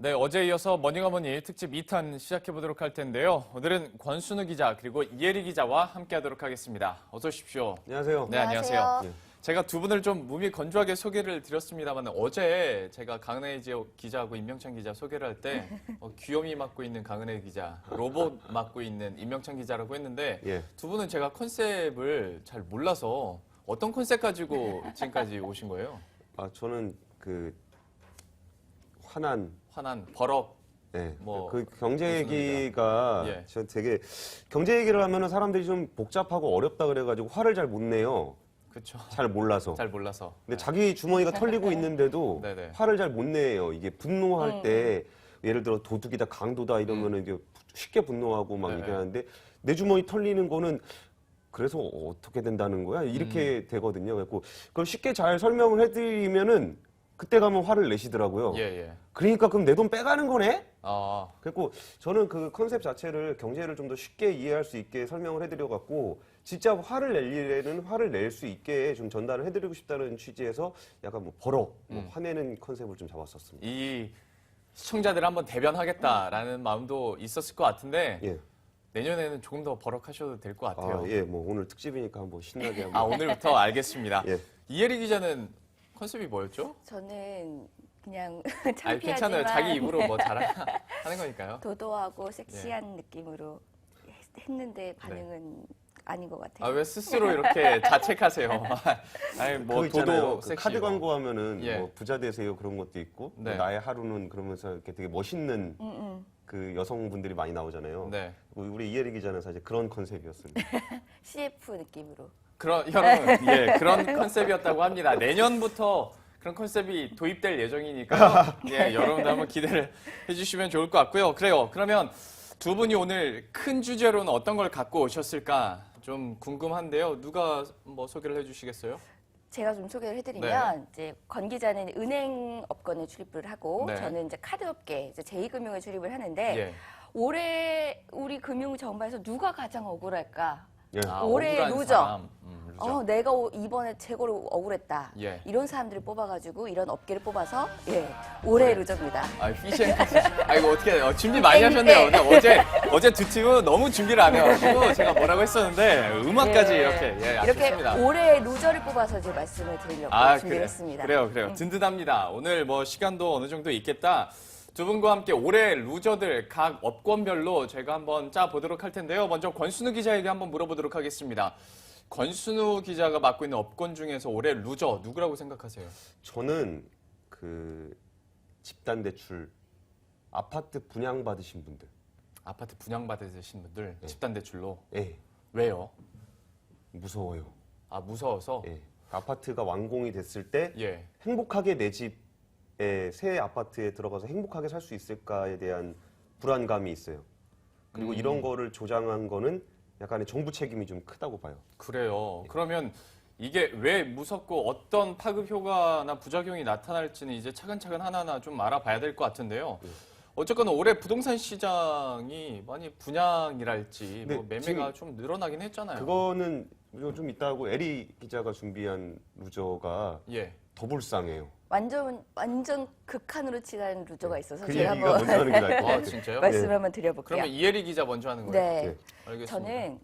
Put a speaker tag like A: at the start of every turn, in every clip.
A: 네, 어제 이어서 머니가머니 특집 2탄 시작해보도록 할 텐데요. 오늘은 권순우 기자 그리고 이혜리 기자와 함께하도록 하겠습니다. 어서 오십시오.
B: 안녕하세요.
A: 네, 안녕하세요.
B: 예.
A: 제가 두 분을 좀 몸이 건조하게 소개를 드렸습니다만 어제 제가 강은혜 기자하고 임명찬 기자 소개를 할 때 귀요미 맡고 있는 강은혜 기자, 로봇 맡고 있는 임명찬 기자라고 했는데
B: 예.
A: 두 분은 제가 컨셉을 잘 몰라서 어떤 컨셉 가지고 지금까지 오신 거예요?
B: 저는 화난,
A: 버럭.
B: 네.
A: 뭐,
B: 그 경제
A: 무슨
B: 얘기가
A: 예.
B: 저 되게 경제 얘기를 하면은 사람들이 좀 복잡하고 어렵다 그래가지고 화를 잘 못 내요.
A: 그렇죠.
B: 잘 몰라서.
A: 잘 몰라서.
B: 근데 자기 주머니가 털리고 있는데도
A: 네네.
B: 화를 잘 못 내요. 이게 분노할 때 예를 들어 도둑이다, 강도다 이러면은 이제 쉽게 분노하고 막
A: 네네.
B: 얘기하는데 내 주머니 털리는 거는 그래서 어떻게 된다는 거야? 이렇게 되거든요. 그래서 그걸 쉽게 잘 설명을 해드리면은 그때 가면 화를 내시더라고요.
A: 예.
B: 그러니까 그럼 내 돈 빼가는 거네?
A: 아,
B: 그래서 저는 그 컨셉 자체를 경제를 좀 더 쉽게 이해할 수 있게 설명을 해드려갖고 진짜 화를 낼 일에는 화를 낼 수 있게 좀 전달을 해드리고 싶다는 취지에서 약간 뭐 버럭, 화내는 컨셉을 좀 잡았었습니다.
A: 이 시청자들을 한번 대변하겠다라는 마음도 있었을 것 같은데
B: 예.
A: 내년에는 조금 더 버럭하셔도 될 것 같아요.
B: 예, 뭐 오늘 특집이니까 한번 신나게 한번.
A: 오늘부터 알겠습니다.
B: 예.
A: 이혜리 기자는 컨셉이 뭐였죠?
C: 저는 그냥
A: 아니,
C: 창피하지만
A: 괜찮아요. 자기 입으로 뭐 하는 거니까요.
C: 도도하고 섹시한 느낌으로 했는데 반응은 아닌 것 같아요.
A: 아, 왜 스스로 이렇게 자책하세요? 아니, 뭐
B: 그거 있잖아요.
A: 도도
B: 그
A: 섹시.
B: 카드 광고 하면은
A: 예.
B: 뭐 부자 되세요 그런 것도 있고 뭐
A: 네.
B: 나의 하루는 그러면서 이렇게 되게 멋있는 그 여성분들이 많이 나오잖아요.
A: 네.
B: 우리 이혜리 기자는 사실 그런 컨셉이었습니다.
C: CF 느낌으로.
A: 여러분, 예, 그런 컨셉이었다고 합니다. 내년부터 그런 컨셉이 도입될 예정이니까 예, 여러분들 한번 기대를 해주시면 좋을 것 같고요. 그래요. 그러면 두 분이 오늘 큰 주제로는 어떤 걸 갖고 오셨을까 좀 궁금한데요. 누가 뭐 소개를 해주시겠어요?
C: 제가 좀 소개를 해드리면 이제 권 기자는 은행 업권에 출입을 하고
A: 네.
C: 저는 이제 카드 업계 이제 제2금융에 출입을 하는데
A: 예.
C: 올해 우리 금융 전반에서 누가 가장 억울할까?
B: 예.
C: 올해
A: 억울한
C: 루저.
A: 사람. 루저.
C: 내가 이번에 최고로 억울했다.
A: 예.
C: 이런 사람들을 뽑아가지고 이런 업계를 뽑아서 올해 루저입니다.
A: 피시앤커스. 이거 어떻게 해요? 준비 많이 하셨네요. 근데 어제 두 팀은 너무 준비를 안 해가지고 제가 뭐라고 했었는데 음악까지 이렇게 아쉽습니다.
C: 올해 루저를 뽑아서 이제 말씀을 드리려고 준비를 했습니다.
A: 그래요. 든든합니다. 오늘 뭐 시간도 어느 정도 있겠다. 두 분과 함께 올해 루저들 각 업권별로 제가 한번 짜보도록 할 텐데요. 먼저 권순우 기자에게 한번 물어보도록 하겠습니다. 권순우 기자가 맡고 있는 업권 중에서 올해 루저 누구라고 생각하세요?
B: 저는 그 집단 대출 아파트 분양받으신 분들.
A: 아파트 분양받으신 분들
B: 네.
A: 집단 대출로.
B: 예.
A: 왜요?
B: 무서워요.
A: 무서워서?
B: 예. 아파트가 완공이 됐을 때
A: 예.
B: 행복하게 내 집에 새 아파트에 들어가서 행복하게 살 수 있을까에 대한 불안감이 있어요. 그리고 이런 거를 조장한 거는 약간의 정부 책임이 좀 크다고 봐요.
A: 그래요. 그러면 이게 왜 무섭고 어떤 파급 효과나 부작용이 나타날지는 이제 차근차근 하나하나 좀 알아봐야 될 것 같은데요. 어쨌거나 올해 부동산 시장이 많이 분양이랄지 뭐
B: 근데
A: 매매가 좀 늘어나긴 했잖아요.
B: 그거는 좀 이따 하고 에리 기자가 준비한 루저가
A: 예.
B: 더 불쌍해요.
C: 완전 극한으로 치닫는 루저가 있어서
B: 그
C: 제가
B: 얘기가 먼저 하는 게 나을 것 같아요.
A: 진짜요?
C: 말씀을
B: 네.
C: 한번 드려볼게요.
A: 그러면 이혜리 기자 먼저 하는 거예요?
C: 네.
B: 네.
A: 알겠습니다.
C: 저는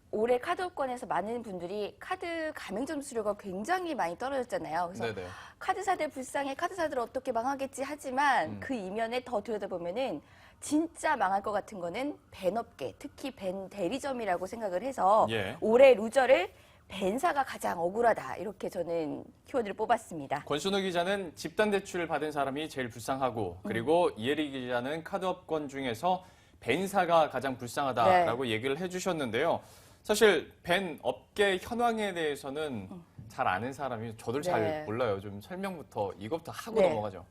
C: 올해 카드업권에서 많은 분들이 카드 가맹점 수수료가 굉장히 많이 떨어졌잖아요. 그래서
A: 네네.
C: 카드사들 불쌍해, 카드사들 어떻게 망하겠지 하지만 그 이면에 더 들여다보면은 진짜 망할 것 같은 거는 벤업계, 특히 벤 대리점이라고 생각을 해서
A: 예.
C: 올해 루저를 벤사가 가장 억울하다. 이렇게 저는 키워드를 뽑았습니다.
A: 권순우 기자는 집단 대출을 받은 사람이 제일 불쌍하고 그리고 이혜리 기자는 카드업권 중에서 벤사가 가장 불쌍하다라고 얘기를 해주셨는데요. 사실 벤 업계 현황에 대해서는 잘 아는 사람이 저도 잘 몰라요. 좀 설명부터 이것부터 하고 넘어가죠.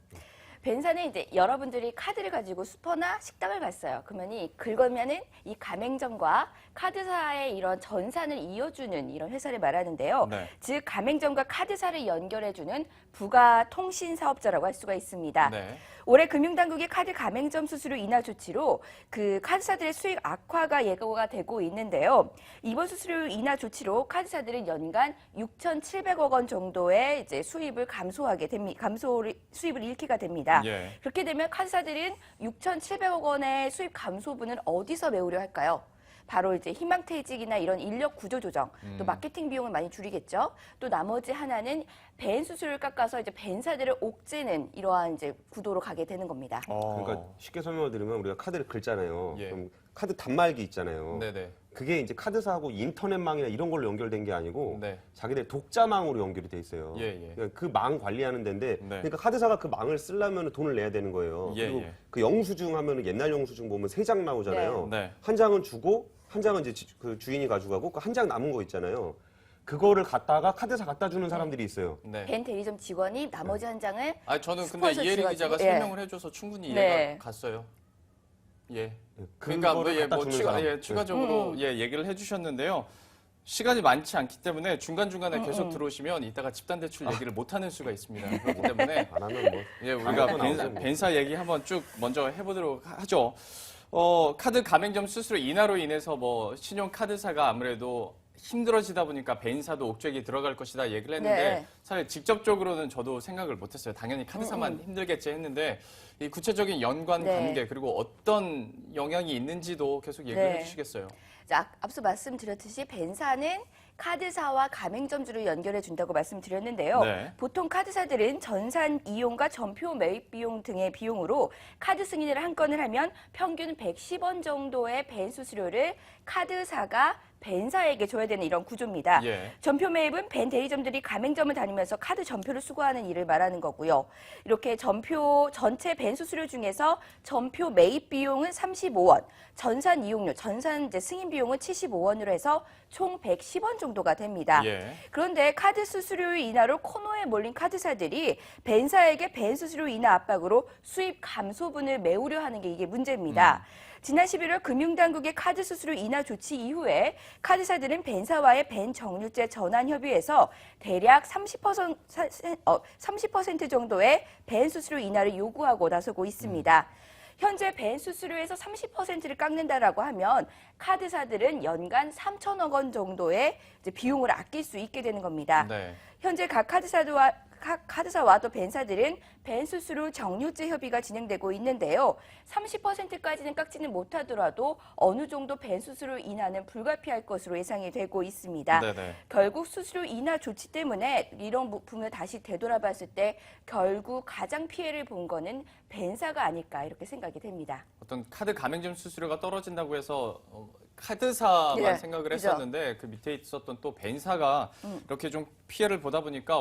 C: 벤사는 이제 여러분들이 카드를 가지고 슈퍼나 식당을 갔어요. 그러면이 긁으면은 이 가맹점과 카드사의 이런 전산을 이어주는 이런 회사를 말하는데요.
A: 네.
C: 즉 가맹점과 카드사를 연결해주는 부가 통신 사업자라고 할 수가 있습니다.
A: 네.
C: 올해 금융당국의 카드 가맹점 수수료 인하 조치로 그 카드사들의 수익 악화가 예고가 되고 있는데요. 이번 수수료 인하 조치로 카드사들은 연간 6,700억 원 정도의 이제 수입을 수입을 잃기가 됩니다.
A: 예.
C: 그렇게 되면 카드사들은 6,700억 원의 수입 감소분을 어디서 메우려 할까요? 바로 이제 희망퇴직이나 이런 인력 구조 조정, 또 마케팅 비용을 많이 줄이겠죠. 또 나머지 하나는 벤 수수료를 깎아서 이제 벤사들을 옥죄는 이러한 이제 구도로 가게 되는 겁니다.
B: 그러니까 쉽게 설명을 드리면 우리가 카드를 긁잖아요.
A: 예.
B: 그럼 카드 단말기 있잖아요.
A: 네네.
B: 그게 이제 카드사하고 인터넷망이나 이런 걸로 연결된 게 아니고
A: 네.
B: 자기들 독자망으로 연결이 돼 있어요.
A: 예, 예.
B: 그러니까 그 망 관리하는 데인데
A: 네.
B: 그러니까 카드사가 그 망을 쓰려면 돈을 내야 되는 거예요.
A: 예,
B: 그리고
A: 예.
B: 그 영수증 하면은 옛날 영수증 보면 3장 나오잖아요.
A: 네.
B: 한 장은 주고 한 장은 이제 그 주인이 가져가고 그 한 장 남은 거 있잖아요. 그거를 갖다가 카드사 갖다 주는 사람들이 있어요.
A: 네.
C: 벤 대리점 직원이 나머지 한 장을
A: 아 저는 근데
C: 스폰서
A: 이혜리
C: 지어가지고,
A: 기자가
C: 예.
A: 설명을 해줘서 충분히
C: 네.
A: 이해가 갔어요. 예.
B: 그거를
A: 그러니까 뭐,
B: 갖다 주는 사람. 네.
A: 추가적으로 얘기를 해주셨는데요. 시간이 많지 않기 때문에 중간중간에 계속 들어오시면 이따가 집단대출 얘기를 못하는 수가 있습니다. 그렇기 때문에
B: 안 하면 뭐
A: 예, 우리가
B: 또 나오죠, 뭐.
A: 벤사 얘기 한번 쭉 먼저 해보도록 하죠. 카드 가맹점 수수료 인하로 인해서 뭐 신용카드사가 아무래도 힘들어지다 보니까 벤사도 옥죄기 들어갈 것이다 얘기를 했는데
C: 네.
A: 사실 직접적으로는 저도 생각을 못했어요. 당연히 카드사만 힘들겠지 했는데 이 구체적인 연관
C: 네.
A: 관계 그리고 어떤 영향이 있는지도 계속 얘기를
C: 네.
A: 해주시겠어요.
C: 자, 앞서 말씀드렸듯이 벤사는 카드사와 가맹점주를 연결해 준다고 말씀드렸는데요.
A: 네.
C: 보통 카드사들은 전산 이용과 전표 매입 비용 등의 비용으로 카드 승인을 한 건을 하면 평균 110원 정도의 벤 수수료를 카드사가 벤사에게 줘야 되는 이런 구조입니다.
A: 예.
C: 전표 매입은 벤 대리점들이 가맹점을 다니면서 카드 전표를 수거하는 일을 말하는 거고요. 이렇게 전표 전체 벤 수수료 중에서 전표 매입 비용은 35원, 전산 이용료, 전산 이제 승인 비용은 75원으로 해서 총 110원 정도가 됩니다.
A: 예.
C: 그런데 카드 수수료 인하로 코너에 몰린 카드사들이 벤사에게 벤 수수료 인하 압박으로 수입 감소분을 메우려 하는 게 이게 문제입니다. 지난 11월 금융당국의 카드 수수료 인하 조치 이후에 카드사들은 벤사와의 벤 정률제 전환 협의에서 대략 30% 정도의 벤 수수료 인하를 요구하고 나서고 있습니다. 현재 벤 수수료에서 30%를 깎는다라고 하면 카드사들은 연간 3천억 원 정도의 이제 비용을 아낄 수 있게 되는 겁니다.
A: 네.
C: 현재 각 카드사와 또 벤사들은 벤 수수료 정률제 협의가 진행되고 있는데요. 30%까지는 깎지는 못하더라도 어느 정도 벤 수수료 인하는 불가피할 것으로 예상이 되고 있습니다.
A: 네네.
C: 결국 수수료 인하 조치 때문에 이런 부분을 다시 되돌아봤을 때 결국 가장 피해를 본 거는 벤사가 아닐까 이렇게 생각이 됩니다.
A: 어떤 카드 가맹점 수수료가 떨어진다고 해서 카드사만
C: 예,
A: 생각을
C: 그죠.
A: 했었는데 그 밑에 있었던 또 벤사가 이렇게 좀 피해를 보다 보니까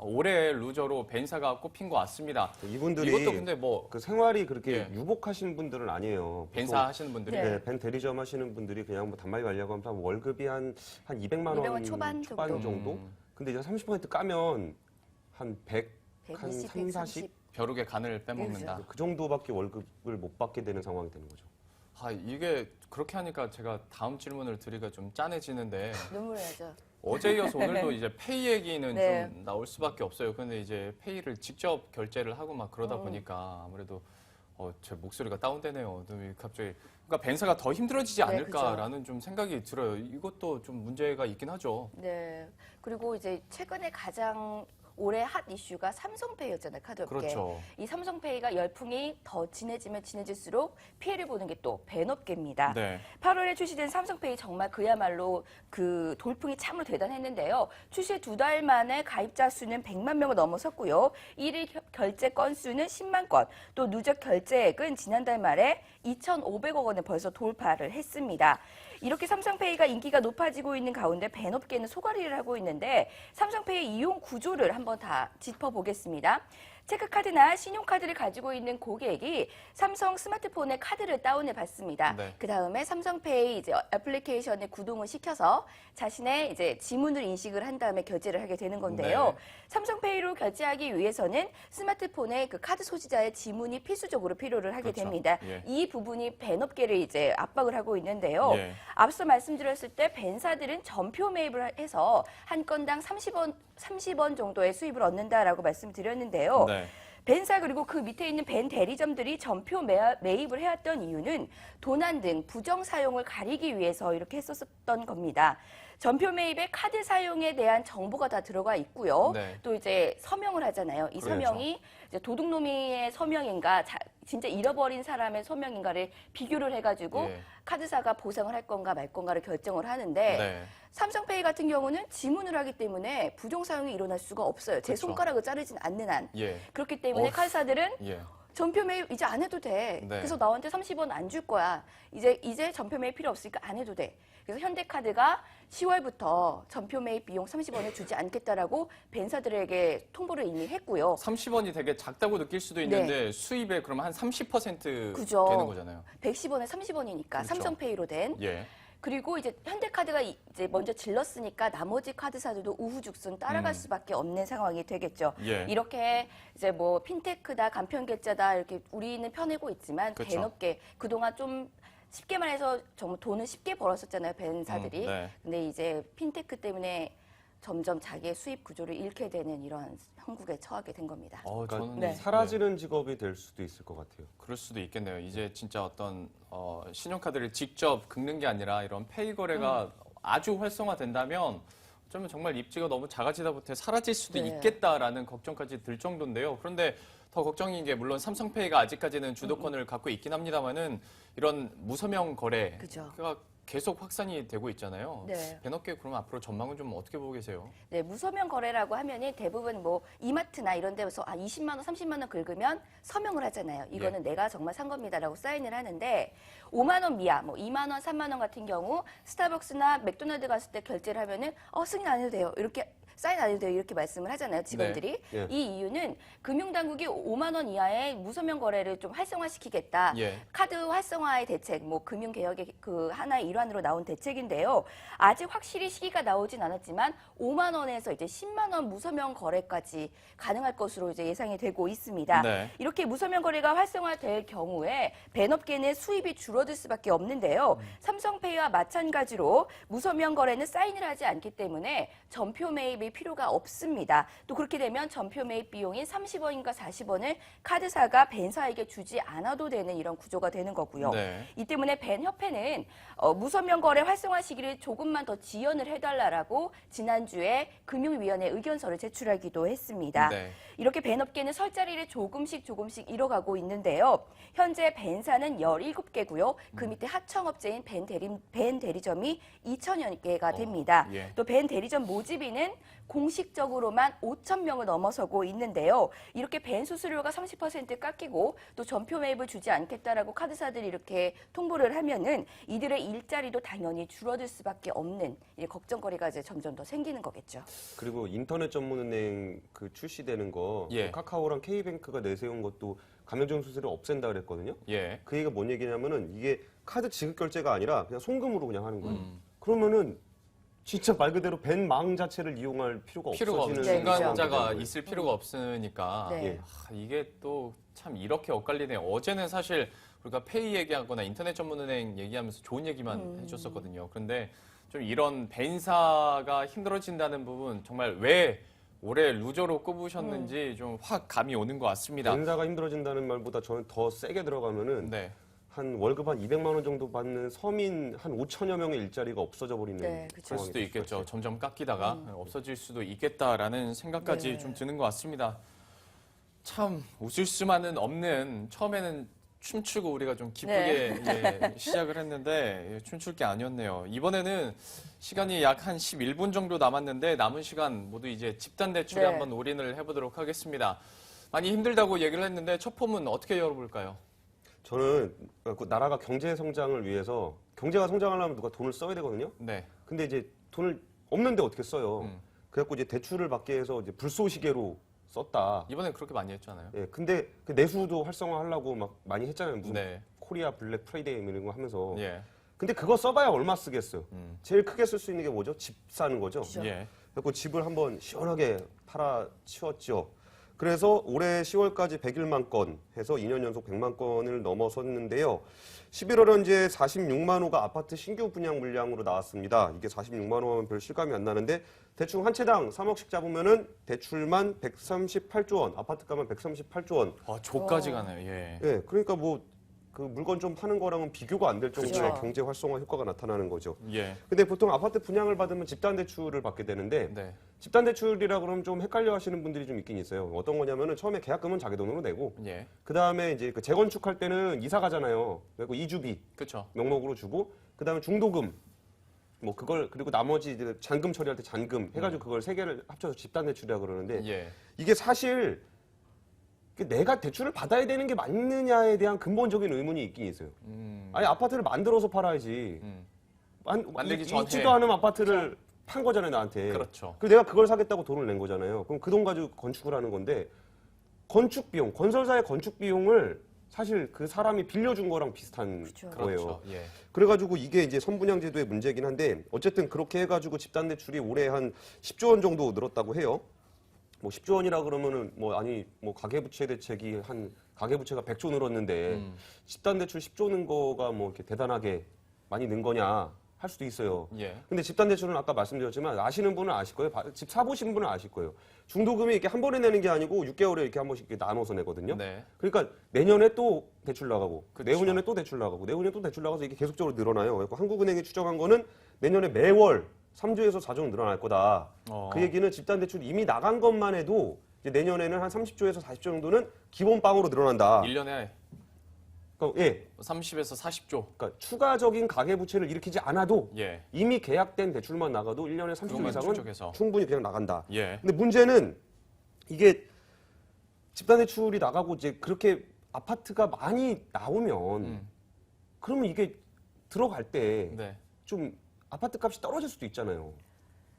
A: 올해 루저로 벤사가 꼽힌 것 같습니다.
B: 이분들이
A: 이것도 근데 뭐
B: 그 생활이 그렇게
A: 예.
B: 유복하시는 분들은 아니에요.
A: 벤사 하시는 분들이
C: 네.
B: 네, 벤 대리점 하시는 분들이 그냥 뭐 단말기 관리하고 하면 월급이 한 200만 원
C: 200만 초반 정도.
B: 정도? 근데 이제 30% 까면 한 100, 한
C: 120,
B: 3, 40?
A: 벼룩의 간을 빼먹는다.
B: 그 정도밖에 월급을 못 받게 되는 상황이 되는 거죠.
A: 아, 이게 그렇게 하니까 제가 다음 질문을 드리기가 좀 짠해지는데
C: 눈물 나죠.
A: 어제 이어서 오늘도 이제 페이 얘기는
C: 네.
A: 좀 나올 수밖에 없어요. 근데 이제 페이를 직접 결제를 하고 막 그러다 보니까 아무래도 제 목소리가 다운되네요. 갑자기 그러니까 벤사가 더 힘들어지지
C: 네,
A: 않을까라는 좀 생각이 들어요. 이것도 좀 문제가 있긴 하죠.
C: 네. 그리고 이제 최근에 가장 올해 핫 이슈가 삼성페이였잖아요, 카드업계.
A: 그렇죠.
C: 이 삼성페이가 열풍이 더 진해지면 진해질수록 피해를 보는 게 또 벤업계입니다.
A: 네.
C: 8월에 출시된 삼성페이 정말 그야말로 그 돌풍이 참으로 대단했는데요. 출시 2달 만에 가입자 수는 100만 명을 넘어섰고요. 1일 결제 건수는 10만 건, 또 누적 결제액은 지난달 말에 2,500억 원을 벌써 돌파를 했습니다. 이렇게 삼성페이가 인기가 높아지고 있는 가운데 벤업계는 소갈이를 하고 있는데 삼성페이 이용 구조를 한번 다 짚어보겠습니다. 체크카드나 신용카드를 가지고 있는 고객이 삼성 스마트폰에 카드를 다운해 받습니다.
A: 네.
C: 그 다음에 삼성페이 이제 애플리케이션에 구동을 시켜서 자신의 이제 지문을 인식을 한 다음에 결제를 하게 되는 건데요.
A: 네.
C: 삼성페이로 결제하기 위해서는 스마트폰에 그 카드 소지자의 지문이 필수적으로 필요를 하게
A: 그렇죠.
C: 됩니다.
A: 예.
C: 이 부분이 벤업계를 이제 압박을 하고 있는데요.
A: 예.
C: 앞서 말씀드렸을 때 벤사들은 전표 매입을 해서 한 건당 30원 정도의 수입을 얻는다라고 말씀드렸는데요.
A: 네.
C: 벤사 그리고 그 밑에 있는 벤 대리점들이 전표 매입을 해왔던 이유는 도난 등 부정 사용을 가리기 위해서 이렇게 했었던 겁니다. 전표 매입에 카드 사용에 대한 정보가 다 들어가 있고요.
A: 네.
C: 또 이제 서명을 하잖아요. 이
B: 그렇죠.
C: 서명이 이제 도둑놈이의 서명인가 진짜 잃어버린 사람의 서명인가를 비교를 해가지고
A: 예.
C: 카드사가 보상을 할 건가 말 건가를 결정을 하는데
A: 네.
C: 삼성페이 같은 경우는 지문을 하기 때문에 부정 사용이 일어날 수가 없어요. 제
A: 그렇죠.
C: 손가락을 자르진 않는 한.
A: 예.
C: 그렇기 때문에
A: 어휴.
C: 카드사들은
A: 예.
C: 전표 매입 이제 안 해도 돼.
A: 네.
C: 그래서 너한테 30원 안 줄 거야. 이제 전표 매입 필요 없으니까 안 해도 돼. 그래서 현대카드가 10월부터 전표 매입 비용 30원을 주지 않겠다라고 벤사들에게 통보를 이미 했고요.
A: 30원이 되게 작다고 느낄 수도 있는데 수입의 그럼 한 30%
C: 그죠.
A: 되는 거잖아요.
C: 110원에 30원이니까
A: 그렇죠.
C: 삼성페이로 된.
A: 예.
C: 그리고 이제 현대카드가 이제 먼저 질렀으니까 나머지 카드사들도 우후죽순 따라갈 수밖에 없는 상황이 되겠죠.
A: 예.
C: 이렇게 이제 뭐 핀테크다, 간편계좌다 이렇게 우리는 펴내고 있지만
A: 그렇죠.
C: 벤업계 그동안 좀 쉽게 말해서 정말 돈을 쉽게 벌었었잖아요, 벤사들이.
A: 네.
C: 근데 이제 핀테크 때문에 점점 자기의 수입 구조를 잃게 되는 이런 형국에 처하게 된 겁니다.
B: 그러니까
A: 저는
C: 네.
B: 사라지는 직업이 될 수도 있을 것 같아요.
A: 그럴 수도 있겠네요. 이제 진짜 어떤 신용카드를 직접 긁는 게 아니라 이런 페이 거래가 아주 활성화된다면 어쩌면 정말 입지가 너무 작아지다 못해 사라질 수도
C: 네.
A: 있겠다라는 걱정까지 들 정도인데요. 그런데 더 걱정인 게 물론 삼성페이가 아직까지는 주도권을 갖고 있긴 합니다만은 이런 무서명 거래가
C: 그죠.
A: 계속 확산이 되고 있잖아요.
C: 네.
A: 벤업계 그러면 앞으로 전망은 좀 어떻게 보고 계세요?
C: 네, 무서명 거래라고 하면은 대부분 뭐 이마트나 이런 데서 20만 원, 30만 원 긁으면 서명을 하잖아요. 이거는 내가 정말 산 겁니다라고 사인을 하는데 5만 원 미야, 뭐 2만 원, 3만 원 같은 경우 스타벅스나 맥도날드 갔을 때 결제를 하면은 승인 안 해도 돼요. 이렇게 사인 안 해도 돼요. 이렇게 말씀을 하잖아요. 직원들이.
B: 네. 예.
C: 이 이유는 금융당국이 5만 원 이하의 무서명 거래를 좀 활성화시키겠다.
A: 예.
C: 카드 활성화의 대책, 뭐 금융개혁의 그 하나의 일환으로 나온 대책인데요. 아직 확실히 시기가 나오진 않았지만 5만 원에서 이제 10만 원 무서명 거래까지 가능할 것으로 이제 예상이 되고 있습니다.
A: 네.
C: 이렇게 무서명 거래가 활성화될 경우에 벤업계는 수입이 줄어들 수밖에 없는데요. 삼성페이와 마찬가지로 무서명 거래는 사인을 하지 않기 때문에 전표 매입이 필요가 없습니다. 또 그렇게 되면 전표 매입 비용인 30원인가 40원을 카드사가 벤사에게 주지 않아도 되는 이런 구조가 되는 거고요.
A: 네.
C: 이 때문에 벤 협회는 무서명 거래 활성화 시기를 조금만 더 지연을 해달라고 지난주에 금융위원회 의견서를 제출하기도 했습니다.
A: 네.
C: 이렇게 벤업계는 설 자리를 조금씩 잃어가고 있는데요. 현재 벤사는 17개고요. 그 밑에 하청업체인 벤 대리점이 2,000여 개가 됩니다.
A: 예.
C: 또 벤 대리점 모집인은 공식적으로만 5,000명을 넘어서고 있는데요. 이렇게 벤 수수료가 30% 깎이고 또 전표 매입을 주지 않겠다라고 카드사들이 이렇게 통보를 하면은 이들의 일자리도 당연히 줄어들 수밖에 없는 이 걱정거리가 이제 점점 더 생기는 거겠죠.
B: 그리고 인터넷 전문은행 그 출시되는 거
A: 예.
B: 카카오랑 K뱅크가 내세운 것도 감염증 수수료를 없앤다 그랬거든요.
A: 예.
B: 그 얘기가 뭔 얘기냐면은 이게 카드 지급 결제가 아니라 그냥 송금으로 그냥 하는 거예요. 그러면은 진짜 말 그대로 벤망 자체를 이용할 필요가
A: 없는
B: 없어지는
A: 중간자가
B: 상황이
A: 있을 필요가 없으니까
C: 네.
B: 예.
A: 이게 또 참 이렇게 엇갈리네요. 어제는 사실 우리가 페이 얘기하거나 인터넷 전문은행 얘기하면서 좋은 얘기만 해줬었거든요. 그런데 좀 이런 벤사가 힘들어진다는 부분 정말 왜 올해 루저로 꼽으셨는지 좀 확 감이 오는 것 같습니다.
B: 벤사가 힘들어진다는 말보다 저는 더 세게 들어가면은
A: 네.
B: 한 월급 한 200만 원 정도 받는 서민 한 5천여 명의 일자리가 없어져 버리는
C: 네, 그렇죠.
A: 그럴 수도 있겠죠. 점점 깎이다가 없어질 수도 있겠다라는 생각까지
C: 네.
A: 좀 드는 것 같습니다. 참 웃을 수만은 없는 처음에는 춤추고 우리가 좀 기쁘게 예, 시작을 했는데 예, 춤출 게 아니었네요. 이번에는 시간이 약 한 11분 정도 남았는데 남은 시간 모두 이제 집단 대출에
C: 네.
A: 한번 올인을 해보도록 하겠습니다. 많이 힘들다고 얘기를 했는데 첫 폼은 어떻게 열어볼까요?
B: 저는 그 나라가 경제 성장을 위해서 경제가 성장하려면 누가 돈을 써야 되거든요.
A: 네.
B: 근데 이제 돈을 없는데 어떻게 써요? 그래갖고 이제 대출을 받게 해서 이제 불쏘시개로 썼다.
A: 이번엔 그렇게 많이 했잖아요.
B: 예, 근데 그 내수도 활성화하려고 막 많이 했잖아요. 무슨
A: 네.
B: 코리아 블랙 프라이데이 이런 거 하면서.
A: 예.
B: 근데 그거 써봐야 얼마 쓰겠어요. 제일 크게 쓸 수 있는 게 뭐죠? 집 사는 거죠.
C: 그죠.
A: 예.
B: 그래서 집을 한번 시원하게 팔아 치웠죠. 그래서 올해 10월까지 101만 건 해서 2년 연속 100만 건을 넘어섰는데요. 11월은 이제 46만 호가 아파트 신규 분양 물량으로 나왔습니다. 이게 46만 호면 별 실감이 안 나는데 대충 한 채당 3억씩 잡으면은 대출만 138조 원, 아파트가만 138조 원.
A: 조까지 가네요. 예.
B: 예, 그러니까 뭐 그 물건 좀 파는 거랑은 비교가 안 될 정도의
C: 그렇죠.
B: 경제 활성화 효과가 나타나는 거죠.
A: 예.
B: 근데 보통 아파트 분양을 받으면 집단 대출을 받게 되는데
A: 네.
B: 집단 대출이라 그러면 좀 헷갈려 하시는 분들이 좀 있긴 있어요. 어떤 거냐면은 처음에 계약금은 자기 돈으로 내고
A: 예.
B: 그다음에 이제 그 재건축할 때는 이사 가잖아요. 그리고 이주비
A: 그렇죠.
B: 명목으로 주고 그다음에 중도금 뭐 그걸 그리고 나머지 이제 잔금 처리할 때 잔금 해가지고 그걸 세 개를 합쳐서 집단 대출이라 그러는데
A: 예.
B: 이게 사실 내가 대출을 받아야 되는 게 맞느냐에 대한 근본적인 의문이 있긴 있어요. 아니 아파트를 만들어서 팔아야지.
A: 만들기 전에.
B: 있지도 않은 아파트를 판 거잖아요 나한테.
A: 그렇죠.
B: 그리고 내가 그걸 사겠다고 돈을 낸 거잖아요. 그럼 그 돈 가지고 건축을 하는 건데 건축 비용, 건설사의 건축 비용을 사실 그 사람이 빌려준 거랑 비슷한
C: 그렇죠.
B: 거예요.
A: 그렇죠. 예.
B: 그래가지고 이게 이제 선분양 제도의 문제긴 한데 어쨌든 그렇게 해가지고 집단 대출이 올해 한 10조 원 정도 늘었다고 해요. 뭐 10조 원이라 그러면은 뭐 아니 뭐 가계부채 대책이 한 가계부채가 100조 늘었는데 집단 대출 10조 는 거가 뭐 이렇게 대단하게 많이 는 거냐 할 수도 있어요.
A: 예.
B: 근데 집단 대출은 아까 말씀드렸지만 아시는 분은 아실 거예요. 집 사보신 분은 아실 거예요. 중도금이 이렇게 한 번에 내는 게 아니고 6개월에 이렇게 한 번씩 이렇게 나눠서 내거든요.
A: 네.
B: 그러니까 내년에 또 대출 나가고
A: 그쵸.
B: 내후년에 또 대출 나가고 내후년에 또 대출 나가서 이게 계속적으로 늘어나요. 그래서 한국은행이 추정한 거는 내년에 매월 3조에서 4조 늘어날 거다. 그 얘기는 집단 대출이 이미 나간 것만 해도 이제 내년에는 한 30조에서 40조 정도는 기본빵으로 늘어난다.
A: 1년에
B: 그러니까, 예.
A: 30에서 40조.
B: 그러니까 추가적인 가계부채를 일으키지 않아도
A: 예.
B: 이미 계약된 대출만 나가도 1년에 30조
A: 그것만
B: 이상은
A: 축적해서.
B: 충분히 그냥 나간다.
A: 예.
B: 근데 문제는 이게 집단 대출이 나가고 이제 그렇게 아파트가 많이 나오면 그러면 이게 들어갈 때 좀
A: 네.
B: 아파트 값이 떨어질 수도 있잖아요.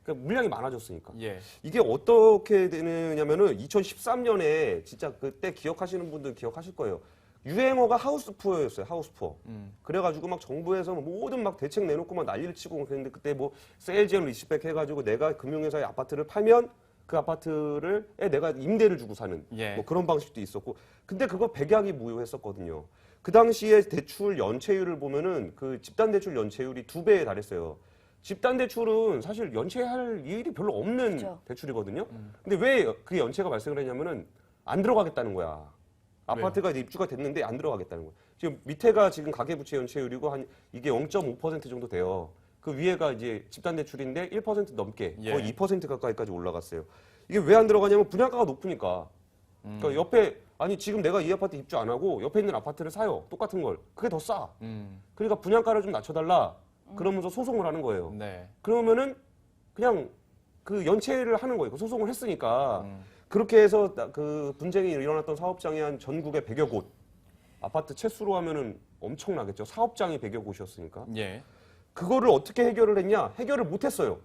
B: 그러니까 물량이 많아졌으니까.
A: 예.
B: 이게 어떻게 되느냐면은 2013년에 진짜 그때 기억하시는 분들 기억하실 거예요. 유행어가 하우스푸어였어요. 하우스푸어. 그래가지고 막 정부에서 모든 막 대책 내놓고 막 난리를 치고 그랬는데 그때 뭐 세일즈 앤 리시백 해가지고 내가 금융회사에 아파트를 팔면 그 아파트를 내가 임대를 주고 사는
A: 예.
B: 뭐 그런 방식도 있었고 근데 그거 백약이 무효했었거든요. 그 당시에 대출 연체율을 보면은 그 집단 대출 연체율이 2배에 달했어요. 집단 대출은 사실 연체할 일이 별로 없는
C: 그렇죠.
B: 대출이거든요. 근데 왜 그 연체가 발생을 했냐면은 안 들어가겠다는 거야. 아파트가 이제 입주가 됐는데 안 들어가겠다는 거야. 지금 밑에가 지금 가계부채 연체율이고 한 이게 0.5% 정도 돼요. 그 위에가 이제 집단 대출인데 1% 넘게 거의 2% 가까이까지 올라갔어요. 이게 왜 안 들어가냐면 분양가가 높으니까. 그러니까 옆에 아니 지금 내가 이 아파트 입주 안 하고 옆에 있는 아파트를 사요. 똑같은 걸. 그게 더 싸. 그러니까 분양가를 좀 낮춰달라. 그러면서 소송을 하는 거예요.
A: 네.
B: 그러면은 그냥 그 연체를 하는 거예요. 그 소송을 했으니까. 그렇게 해서 그 분쟁이 일어났던 사업장이 한 전국에 100여 곳. 아파트 채수로 하면은 엄청나겠죠. 사업장이 100여 곳이었으니까.
A: 예.
B: 그거를 어떻게 해결을 했냐? 해결을 못 했어요.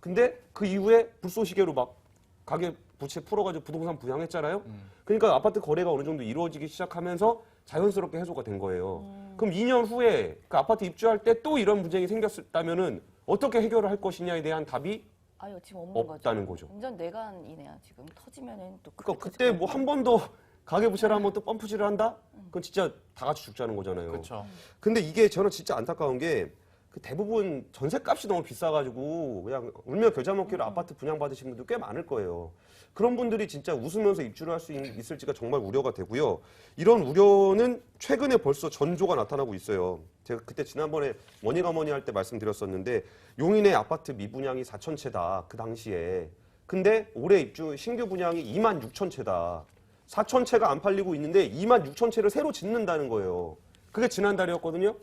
B: 근데 그 이후에 불쏘시개로 막 가계 부채 풀어가지고 부동산 부양했잖아요. 그러니까 아파트 거래가 어느 정도 이루어지기 시작하면서 자연스럽게 해소가 된 거예요. 그럼 2년 후에 그 아파트 입주할 때 또 이런 분쟁이 생겼다면은 어떻게 해결을 할 것이냐에 대한 답이
C: 아유 지금 없는
B: 없다는 거죠.
C: 완전 내간이네요. 지금 터지면은 또
B: 그러니까 그때 뭐 한 번 더 가계 부채를 한번 또 펌프질을 한다? 그건 진짜 다 같이 죽자는 거잖아요.
A: 그렇죠.
B: 근데 이게 저는 진짜 안타까운 게 그 대부분 전세값이 너무 비싸가지고 그냥 울며 겨자 먹기로 아파트 분양받으신 분들 꽤 많을 거예요. 그런 분들이 진짜 웃으면서 입주를 할 수 있을지가 정말 우려가 되고요. 이런 우려는 최근에 벌써 전조가 나타나고 있어요. 제가 그때 지난번에 뭐니가 뭐니 할 때 말씀드렸었는데 용인의 아파트 미분양이 4,000채다. 그 당시에. 근데 올해 입주 신규 분양이 26,000채다. 4,000채가 안 팔리고 있는데 26,000채를 새로 짓는다는 거예요. 그게 지난달이었거든요.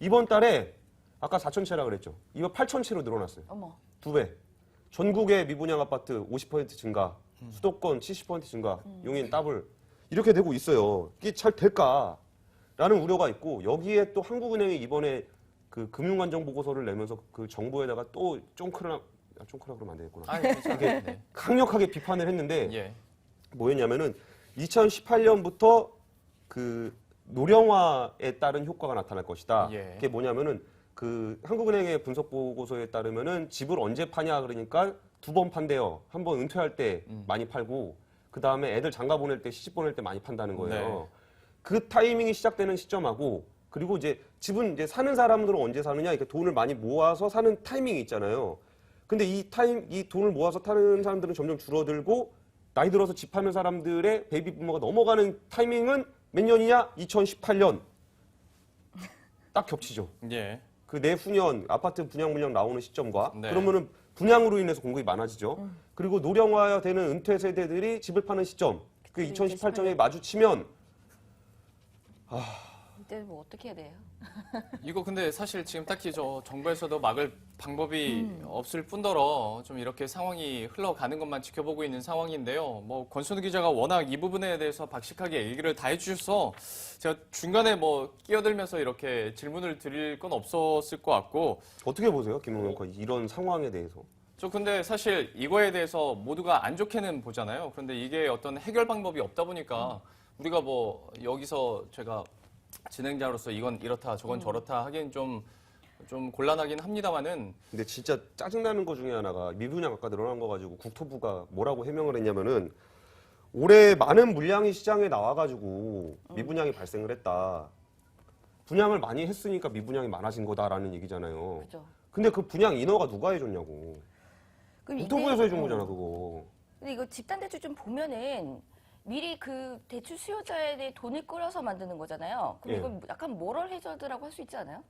B: 이번 달에 아까 4,000채라 그랬죠. 이거 8,000채로 늘어났어요.
C: 어머.
B: 2배. 전국의 미분양 아파트 50% 증가, 수도권 70% 증가, 용인 더블 이렇게 되고 있어요. 이게 잘 될까라는 우려가 있고 여기에 또 한국은행이 이번에 그 금융안정 보고서를 내면서 그 정부에다가 또 쫑크라 그러면 안 되겠구나.
A: 아, 괜찮아요. 네.
B: 강력하게 비판을 했는데
A: 예.
B: 뭐였냐면은 2018년부터 그 노령화에 따른 효과가 나타날 것이다.
A: 예.
B: 그게 뭐냐면은 그 한국은행의 분석 보고서에 따르면은 집을 언제 파냐 그러니까 2번 판대요. 한 번 은퇴할 때 많이 팔고 그다음에 애들 장가 보낼 때 시집 보낼 때 많이 판다는 거예요.
A: 네.
B: 그 타이밍이 시작되는 시점하고 그리고 이제 집은 이제 사는 사람들은 언제 사느냐 이렇게 돈을 많이 모아서 사는 타이밍이 있잖아요. 근데 이 돈을 모아서 타는 사람들은 점점 줄어들고 나이 들어서 집 하는 사람들의 베이비 부모가 넘어가는 타이밍은 몇 년이냐? 2018년. 딱 겹치죠.
A: 예.
B: 그 내후년 아파트 분양 물량 나오는 시점과
A: 네.
B: 그러면은 분양으로 인해서 공급이 많아지죠. 그리고 노령화되는 은퇴 세대들이 집을 파는 시점. 그 2018년에 마주치면
C: 이때 뭐 어떻게 해야 돼요?
A: 이거 근데 사실 지금 딱히 정부에서도 막을 방법이 없을 뿐더러 좀 이렇게 상황이 흘러가는 것만 지켜보고 있는 상황인데요. 뭐 권순우 기자가 워낙 이 부분에 대해서 박식하게 얘기를 다 해주셔서 제가 중간에 뭐 끼어들면서 이렇게 질문을 드릴 건 없었을 것 같고
B: 어떻게 보세요, 김용현 거 이런 상황에 대해서?
A: 저 근데 사실 이거에 대해서 모두가 안 좋게는 보잖아요. 그런데 이게 어떤 해결 방법이 없다 보니까 우리가 뭐 여기서 제가 진행자로서 이건 이렇다 저건 저렇다 하기엔 좀 곤란하긴 합니다만은
B: 근데 진짜 짜증나는 거 중에 하나가 미분양 아까 늘어난 거 가지고 국토부가 뭐라고 해명을 했냐면은 올해 많은 물량이 시장에 나와가지고 미분양이 발생을 했다. 분양을 많이 했으니까 미분양이 많아진 거다라는 얘기잖아요.
C: 그죠.
B: 근데 그 분양 인허가 누가 해줬냐고.
C: 그럼
B: 국토부에서 해준 거잖아 그거.
C: 근데 이거 집단대출 좀 보면은 미리 그 대출 수요자에 대해 돈을 끌어서 만드는 거잖아요. 그럼
B: 예.
C: 이건 약간 모럴 해저드라고 할 수 있지 않아요?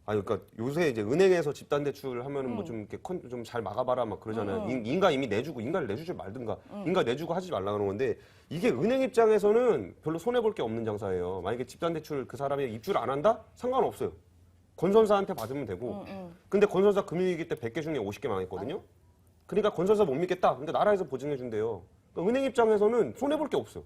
B: 아니 그러니까 요새 이제 은행에서 집단 대출 하면은 뭐 좀 이렇게 좀 잘 막아봐라 막 그러잖아요. 인가 이미 내주고 인가를 내주지 말든가 인가 내주고 하지 말라 그러는 건데 이게 은행 입장에서는 별로 손해 볼 게 없는 장사예요. 만약에 집단 대출 그 사람이 입주를 안 한다? 상관없어요. 건설사한테 받으면 되고. 근데 건설사 금융위기 때 100개 중에 50개 망했거든요. 그러니까 건설사 못 믿겠다. 근데 나라에서 보증해 준대요. 그러니까 은행 입장에서는 손해 볼 게 없어요.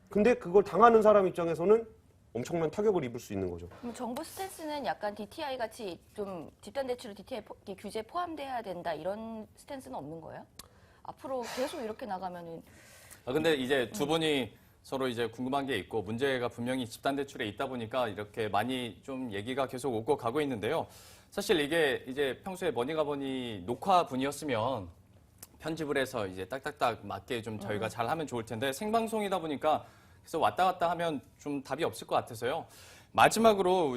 B: 근데 그걸 당하는 사람 입장에서는 엄청난 타격을 입을 수 있는 거죠.
C: 그럼 정부 스탠스는 약간 DTI 같이 좀 집단대출 DTI 규제에 포함돼야 된다 이런 스탠스는 없는 거예요? 앞으로 계속 이렇게 나가면은
A: 근데 이제 두 분이 서로 이제 궁금한 게 있고 문제가 분명히 집단 대출에 있다 보니까 이렇게 많이 좀 얘기가 계속 오고 가고 있는데요. 사실 이게 이제 평소에 머니가버니 녹화분이었으면 편집을 해서 이제 딱딱딱 맞게 좀 저희가 잘 하면 좋을 텐데 생방송이다 보니까 그래서 왔다 갔다 하면 좀 답이 없을 것 같아서요. 마지막으로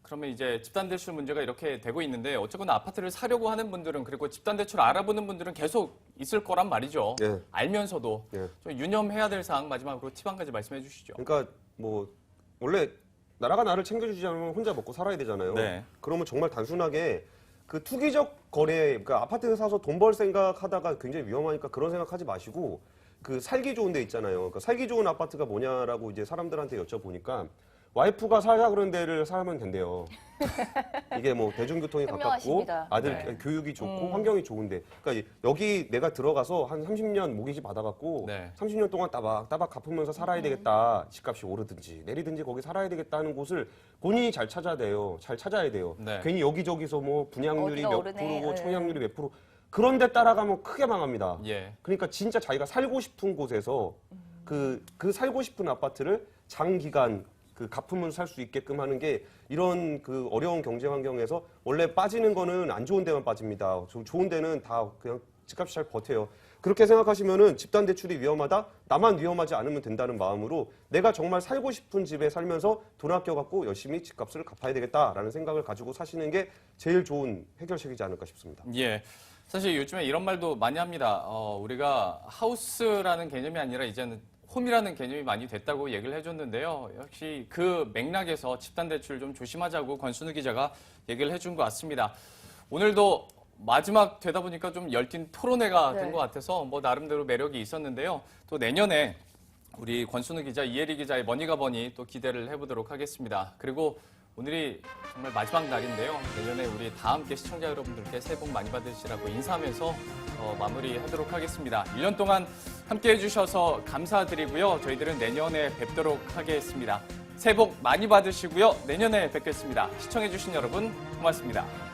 A: 그러면 이제 집단대출 문제가 이렇게 되고 있는데 어쨌거나 아파트를 사려고 하는 분들은 그리고 집단대출 알아보는 분들은 계속 있을 거란 말이죠.
B: 예.
A: 알면서도
B: 예.
A: 좀 유념해야 될 사항 마지막으로 팁 한 가지 말씀해 주시죠.
B: 그러니까 뭐 원래 나라가 나를 챙겨주지 않으면 혼자 먹고 살아야 되잖아요.
A: 네.
B: 그러면 정말 단순하게 그 투기적 거래, 그러니까 아파트 사서 돈 벌 생각하다가 굉장히 위험하니까 그런 생각하지 마시고 그 살기 좋은 데 있잖아요. 그러니까 살기 좋은 아파트가 뭐냐라고 이제 사람들한테 여쭤보니까 와이프가 살자 그런 데를 살면 된대요. 이게 뭐 대중교통이 가깝고
C: 현명하십니다.
B: 아들
A: 네.
B: 교육이 좋고 환경이 좋은데 그러니까 여기 내가 들어가서 한 30년 모기지 받아갖고
A: 네.
B: 30년 동안 따박따박 갚으면서 살아야 되겠다. 집값이 오르든지 내리든지 거기 살아야 되겠다 하는 곳을 본인이 잘 찾아야 돼요. 잘 찾아야 돼요.
A: 네.
B: 괜히 여기저기서 뭐 분양률이
C: 어디가
B: 몇
C: 오르네.
B: 프로고
C: 네.
B: 청약률이 몇 프로 그런 데 따라가면 크게 망합니다.
A: 예.
B: 그러니까 진짜 자기가 살고 싶은 곳에서 그 살고 싶은 아파트를 장기간 그 갚으면서 살 수 있게끔 하는 게 이런 그 어려운 경제 환경에서 원래 빠지는 거는 안 좋은 데만 빠집니다. 좋은 데는 다 그냥 집값이 잘 버텨요. 그렇게 생각하시면은 집단 대출이 위험하다? 나만 위험하지 않으면 된다는 마음으로 내가 정말 살고 싶은 집에 살면서 돈 아껴갖고 열심히 집값을 갚아야 되겠다라는 생각을 가지고 사시는 게 제일 좋은 해결책이지 않을까 싶습니다.
A: 예. 사실 요즘에 이런 말도 많이 합니다. 우리가 하우스라는 개념이 아니라 이제는 홈이라는 개념이 많이 됐다고 얘기를 해줬는데요. 역시 그 맥락에서 집단대출 좀 조심하자고 권순우 기자가 얘기를 해준 것 같습니다. 오늘도 마지막 되다 보니까 좀 열띤 토론회가 된 것 같아서 뭐 나름대로 매력이 있었는데요. 또 내년에 우리 권순우 기자, 이혜리 기자의 머니가버니 또 기대를 해보도록 하겠습니다. 그리고 오늘이 정말 마지막 날인데요. 내년에 우리 다 함께 시청자 여러분들께 새해 복 많이 받으시라고 인사하면서 마무리하도록 하겠습니다. 1년 동안 함께해 주셔서 감사드리고요. 저희들은 내년에 뵙도록 하겠습니다. 새해 복 많이 받으시고요. 내년에 뵙겠습니다. 시청해 주신 여러분 고맙습니다.